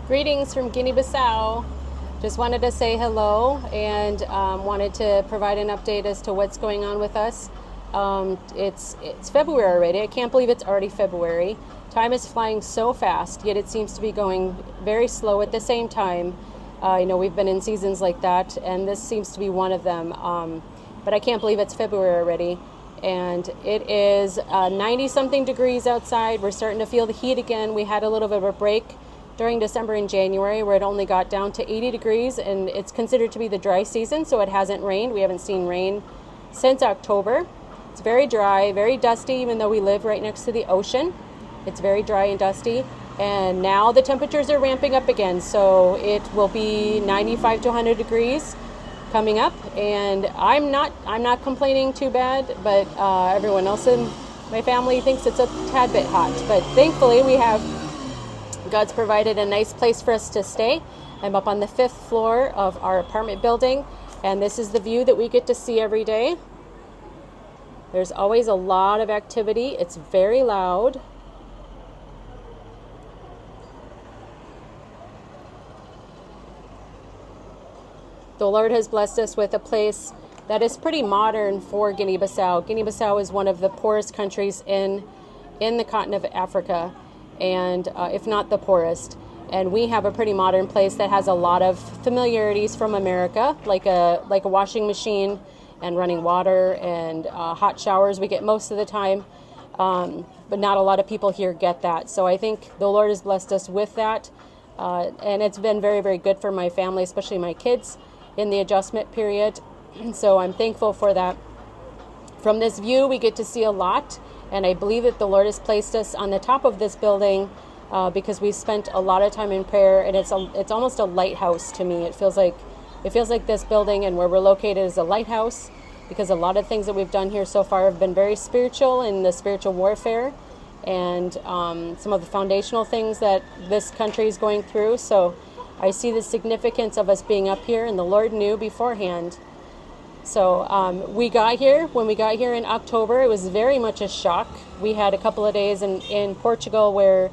Greetings from Guinea-Bissau. Just wanted to say hello and wanted to provide an update as to what's going on with us. It's February already. I can't believe it's already February. Time is flying so fast, yet it seems to be going very slow at the same time. We've been in seasons like that, and this seems to be one of them. But I can't believe it's February already. And it is 90-something degrees outside. We're starting to feel the heat again. We had a little bit of a break during December and January where it only got down to 80 degrees, and it's considered to be the dry season, so it hasn't rained. We haven't seen rain since October. It's very dry, very dusty, even though we live right next to the ocean. It's very dry and dusty, and now the temperatures are ramping up again, so it will be 95 to 100 degrees coming up, and I'm not complaining too bad, but everyone else in my family thinks it's a tad bit hot. But thankfully God's provided a nice place for us to stay. I'm up on the 5th floor of our apartment building, and this is the view that we get to see every day. There's always a lot of activity. It's very loud. The Lord has blessed us with a place that is pretty modern for Guinea-Bissau. Guinea-Bissau is one of the poorest countries in the continent of Africa, and if not the poorest. And we have a pretty modern place that has a lot of familiarities from America, like a washing machine and running water and hot showers we get most of the time. But not a lot of people here get that. So I think the Lord has blessed us with that. And it's been very, very good for my family, especially my kids, in the adjustment period. So I'm thankful for that. From this view, we get to see a lot. And I believe that the Lord has placed us on the top of this building because we spent a lot of time in prayer, and it's almost a lighthouse to me. It feels like this building and where we're located is a lighthouse, because a lot of things that we've done here so far have been very spiritual in the spiritual warfare and some of the foundational things that this country is going through. So I see the significance of us being up here, and the Lord knew beforehand. So when we got here in October, it was very much a shock. We had a couple of days in Portugal where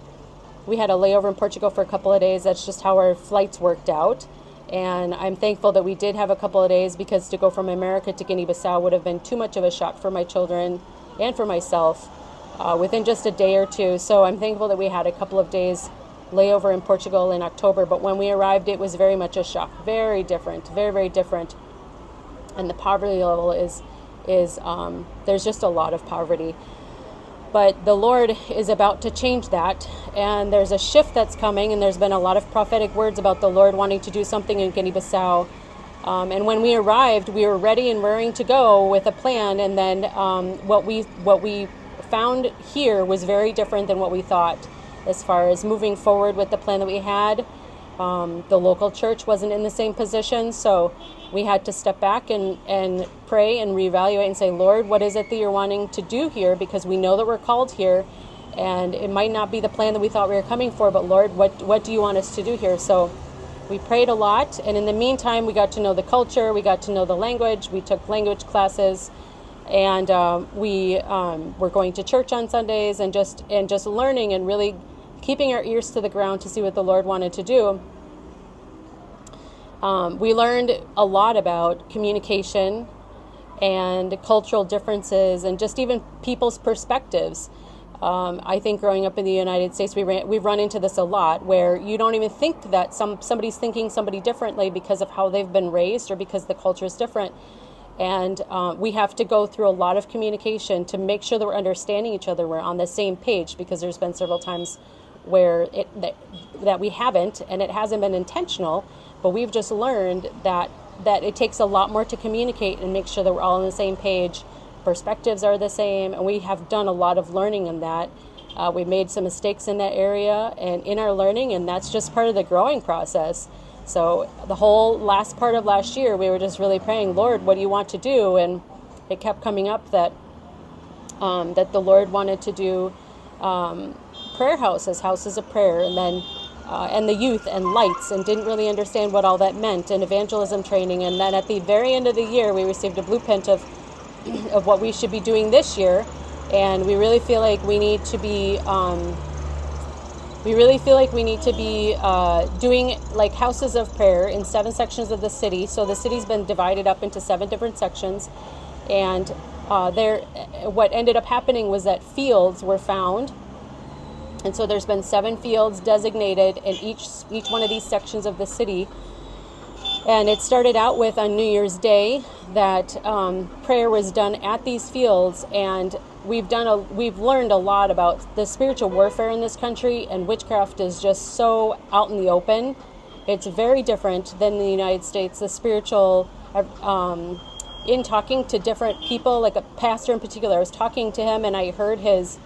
we had a layover in Portugal for a couple of days. That's just how our flights worked out. And I'm thankful that we did have a couple of days, because to go from America to Guinea-Bissau would have been too much of a shock for my children and for myself within just a day or two. So I'm thankful that we had a couple of days layover in Portugal in October. But when we arrived, it was very much a shock. Very different, very, very different. And the poverty level is there's just a lot of poverty. But the Lord is about to change that, and there's a shift that's coming, and there's been a lot of prophetic words about the Lord wanting to do something in Guinea-Bissau. And when we arrived, we were ready and raring to go with a plan, and then what we found here was very different than what we thought as far as moving forward with the plan that we had. The local church wasn't in the same position, so we had to step back and pray and reevaluate and say, Lord, what is it that you're wanting to do here? Because we know that we're called here, and it might not be the plan that we thought we were coming for, but Lord, what do you want us to do here? So we prayed a lot, and in the meantime, we got to know the culture, we got to know the language, we took language classes, and we were going to church on Sundays and just learning and really keeping our ears to the ground to see what the Lord wanted to do. We learned a lot about communication and cultural differences and just even people's perspectives. I think growing up in the United States, we've run into this a lot, where you don't even think that somebody's thinking somebody differently because of how they've been raised or because the culture is different. And we have to go through a lot of communication to make sure that we're understanding each other, we're on the same page, because there's been several times where that we haven't, and it hasn't been intentional, but we've just learned that it takes a lot more to communicate and make sure that we're all on the same page. Perspectives are the same, and we have done a lot of learning in that. We made some mistakes in that area and in our learning, and that's just part of the growing process. So the whole last part of last year, we were just really praying, Lord, what do you want to do? And it kept coming up that the Lord wanted to do prayer houses of prayer, and then and the youth and lights, and didn't really understand what all that meant, and evangelism training. And then at the very end of the year, we received a blueprint of what we should be doing this year, and we really feel like we need to be We really feel like we need to be doing like houses of prayer in 7 sections of the city. So the city's been divided up into 7 different sections, and what ended up happening was that fields were found, and so there's been 7 fields designated in each one of these sections of the city. And it started out with on New Year's Day that prayer was done at these fields, and we've learned a lot about the spiritual warfare in this country, and witchcraft is just so out in the open. It's very different than the United States. The spiritual, in talking to different people, like a pastor in particular, I was talking to him and I heard his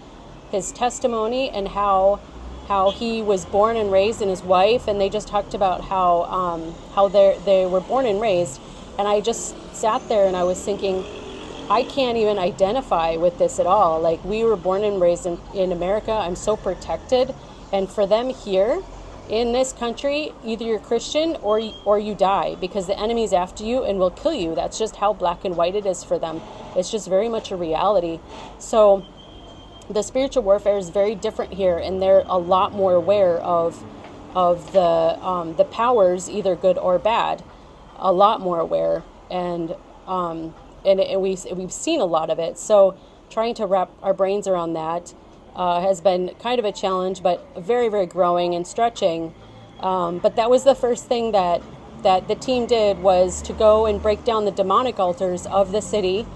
testimony and how he was born and raised, and his wife, and they just talked about how they were born and raised. And I just sat there and I was thinking, I can't even identify with this at all. Like, we were born and raised in America. I'm so protected. And for them here in this country, either you're Christian or you die, because the enemy's after you and will kill you. That's just how black and white it is for them. It's just very much a reality. So the spiritual warfare is very different here, and they're a lot more aware of the powers, either good or bad, a lot more aware, and we've seen a lot of it. So trying to wrap our brains around that has been kind of a challenge, but very, very growing and stretching. But that was the first thing that the team did, was to go and break down the demonic altars of the city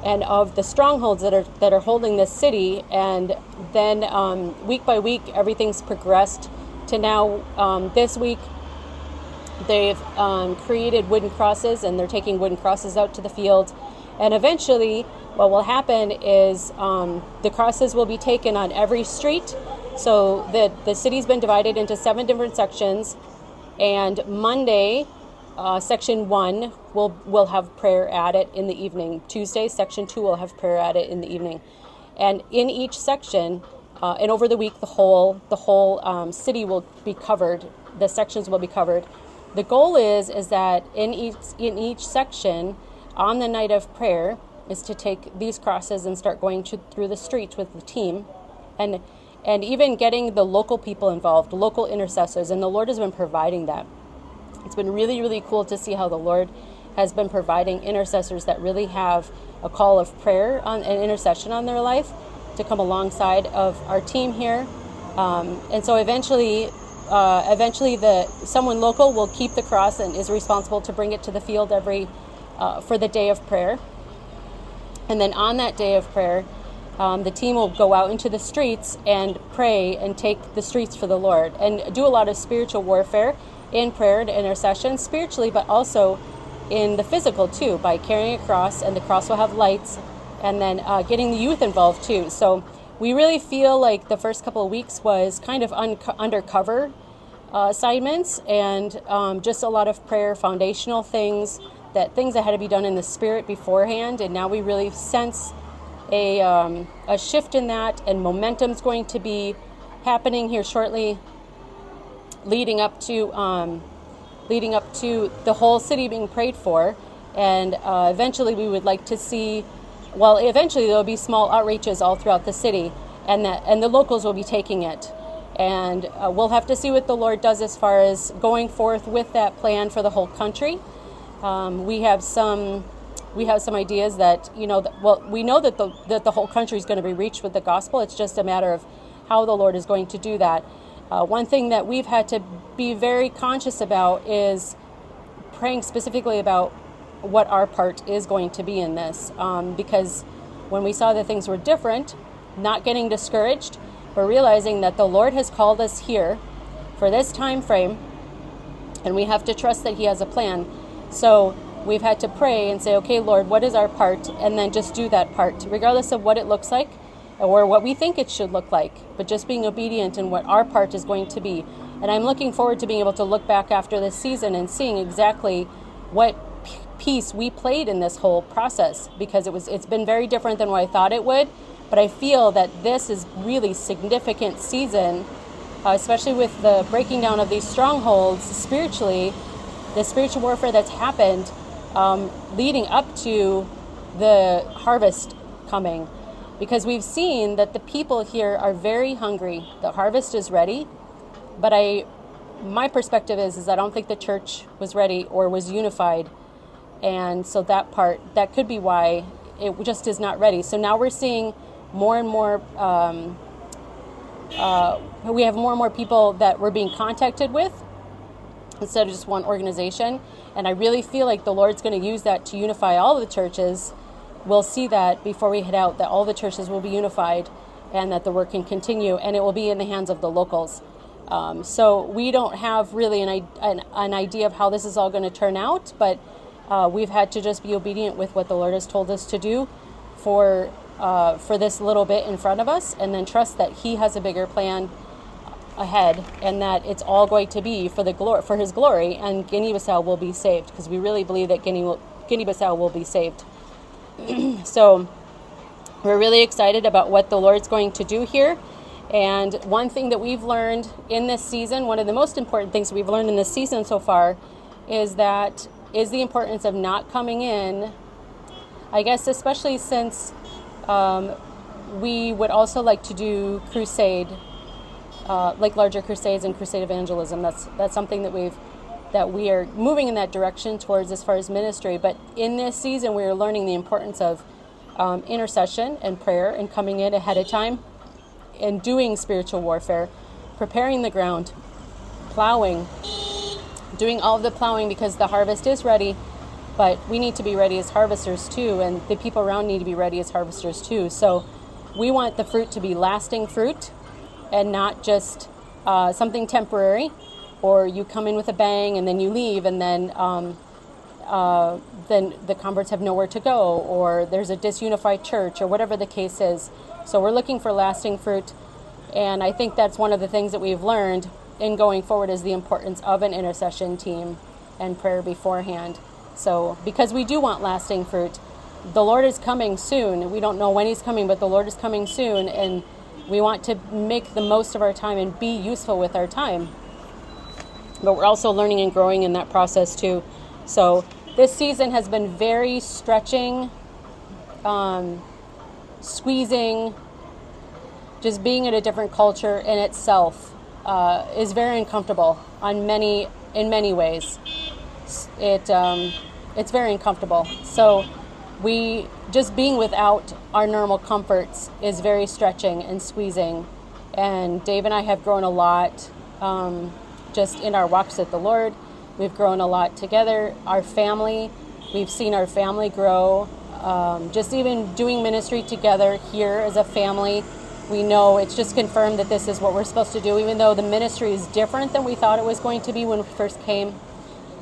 and of the strongholds that are holding this city. And then week by week, everything's progressed to now this week they've created wooden crosses, and they're taking wooden crosses out to the field. And eventually what will happen is the crosses will be taken on every street. So the city's been divided into 7 different sections, and Monday section 1 will have prayer at it in the evening. Tuesday, section 2 will have prayer at it in the evening. And in each section, and over the week, the whole city will be covered. The sections will be covered. The goal is that in each section, on the night of prayer, is to take these crosses and start going through the streets with the team, and even getting the local people involved, local intercessors. And the Lord has been providing that. It's been really, really cool to see how the Lord has been providing intercessors that really have a call of prayer and intercession on their life to come alongside of our team here. And so eventually someone local will keep the cross and is responsible to bring it to the field for the day of prayer. And then on that day of prayer, the team will go out into the streets and pray and take the streets for the Lord, and do a lot of spiritual warfare in prayer and intercession, spiritually, but also in the physical too, by carrying a cross, and the cross will have lights, and then getting the youth involved too. So we really feel like the first couple of weeks was kind of undercover assignments, and just a lot of prayer, foundational things that had to be done in the spirit beforehand. And now we really sense a shift in that, and momentum's going to be happening here shortly, leading up to the whole city being prayed for. And eventually we would like to see, eventually there'll be small outreaches all throughout the city, and the locals will be taking it. And we'll have to see what the Lord does as far as going forth with that plan for the whole country. We have some ideas that, we know that the whole country is going to be reached with the gospel. It's just a matter of how the Lord is going to do that. One thing that we've had to be very conscious about is praying specifically about what our part is going to be in this, because when we saw that things were different, not getting discouraged, but realizing that the Lord has called us here for this time frame, and we have to trust that He has a plan. So we've had to pray and say, okay, Lord, what is our part? And then just do that part, regardless of what it looks like or what we think it should look like, but just being obedient in what our part is going to be. And I'm looking forward to being able to look back after this season and seeing exactly what piece we played in this whole process, because it's been very different than what I thought it would. But I feel that this is really significant season, especially with the breaking down of these strongholds spiritually, the spiritual warfare that's happened leading up to the harvest coming. Because we've seen that the people here are very hungry. The harvest is ready. My perspective is I don't think the church was ready or was unified. And so that could be why it just is not ready. So now we're seeing more and more, we have more and more people that we're being contacted with instead of just one organization. And I really feel like the Lord's going to use that to unify all of the churches. We'll see that before we head out, that all the churches will be unified and that the work can continue, and it will be in the hands of the locals. So we don't have really an idea of how this is all going to turn out, but we've had to just be obedient with what the Lord has told us to do for this little bit in front of us, and then trust that He has a bigger plan ahead, and that it's all going to be for His glory, and Guinea-Bissau will be saved, because we really believe that Guinea-Bissau will be saved. So we're really excited about what the Lord's going to do here. And one thing that we've learned in this season, one of the most important things we've learned in this season so far, is the importance of not coming in, I guess, especially since we would also like to do crusade, like larger crusades and crusade evangelism. That's something that we are moving in that direction towards as far as ministry. But in this season, we are learning the importance of intercession and prayer, and coming in ahead of time and doing spiritual warfare, preparing the ground, plowing, doing all of the plowing, because the harvest is ready, but we need to be ready as harvesters too, and the people around need to be ready as harvesters too. So we want the fruit to be lasting fruit and not just something temporary, or you come in with a bang and then you leave, and then the converts have nowhere to go, or there's a disunified church, or whatever the case is. So we're looking for lasting fruit, and I think that's one of the things that we've learned in going forward, is the importance of an intercession team and prayer beforehand. So because we do want lasting fruit, the Lord is coming soon. We don't know when He's coming, but the Lord is coming soon, and we want to make the most of our time and be useful with our time. But we're also learning and growing in that process too. So this season has been very stretching, squeezing, just being in a different culture in itself is very uncomfortable in many ways. It's very uncomfortable. So we just being without our normal comforts is very stretching and squeezing. And Dave and I have grown a lot just in our walks with the Lord. We've grown a lot together. Our family, we've seen our family grow. Just even doing ministry together here as a family, we know it's just confirmed that this is what we're supposed to do, even though the ministry is different than we thought it was going to be when we first came.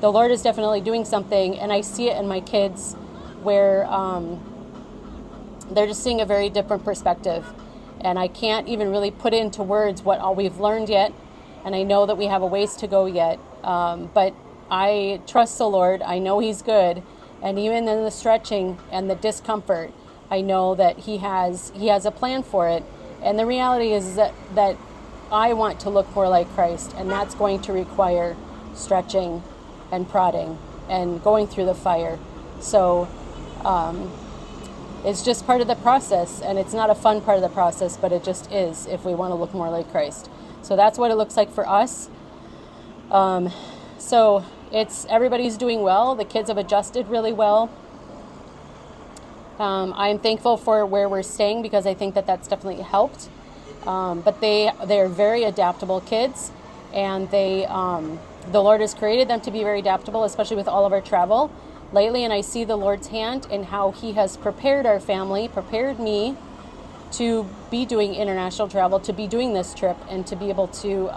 The Lord is definitely doing something, and I see it in my kids where they're just seeing a very different perspective. And I can't even really put into words what all we've learned yet, and I know that we have a ways to go yet. But I trust the Lord. I know He's good. And even in the stretching and the discomfort, I know that He has a plan for it. And the reality is that I want to look more like Christ, and that's going to require stretching and prodding and going through the fire. So it's just part of the process, and it's not a fun part of the process, but it just is if we want to look more like Christ. So that's what it looks like for us. So everybody's doing well. The kids have adjusted really well. I'm thankful for where we're staying, because I think that that's definitely helped. But they're very adaptable kids, and the Lord has created them to be very adaptable, especially with all of our travel lately. And I see the Lord's hand in how He has prepared our family, prepared me to be doing international travel, to be doing this trip, and to be able to,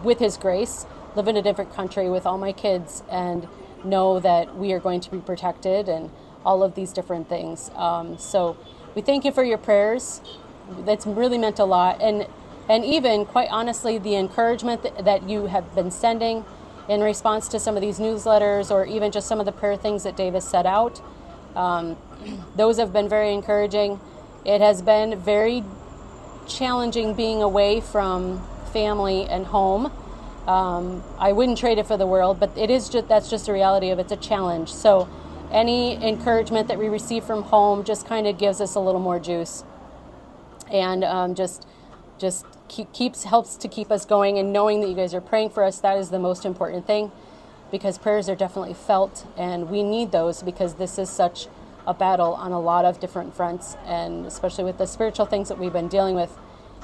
with His grace, live in a different country with all my kids and know that we are going to be protected and all of these different things. So we thank you for your prayers. That's really meant a lot. And even, quite honestly, the encouragement that you have been sending in response to some of these newsletters, or even just some of the prayer things that Dave has set out, those have been very encouraging. It has been very challenging being away from family and home. I wouldn't trade it for the world, but that's just the reality of it. It's a challenge. So any encouragement that we receive from home just kind of gives us a little more juice, and just helps to keep us going, and knowing that you guys are praying for us, that is the most important thing, because prayers are definitely felt, and we need those because this is such a battle on a lot of different fronts, and especially with the spiritual things that we've been dealing with,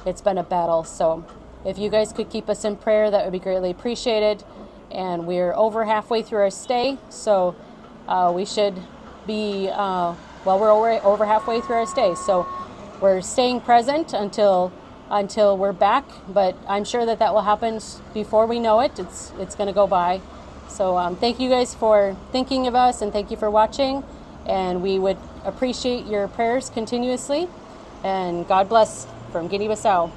it's been a battle. So if you guys could keep us in prayer, that would be greatly appreciated. And we're over halfway through our stay, so we should be, we're over halfway through our stay, so we're staying present until we're back, but I'm sure that will happen before we know it. It's going to go by. So thank you guys for thinking of us, and thank you for watching, and we would appreciate your prayers continuously, and God bless from Guinea-Bissau.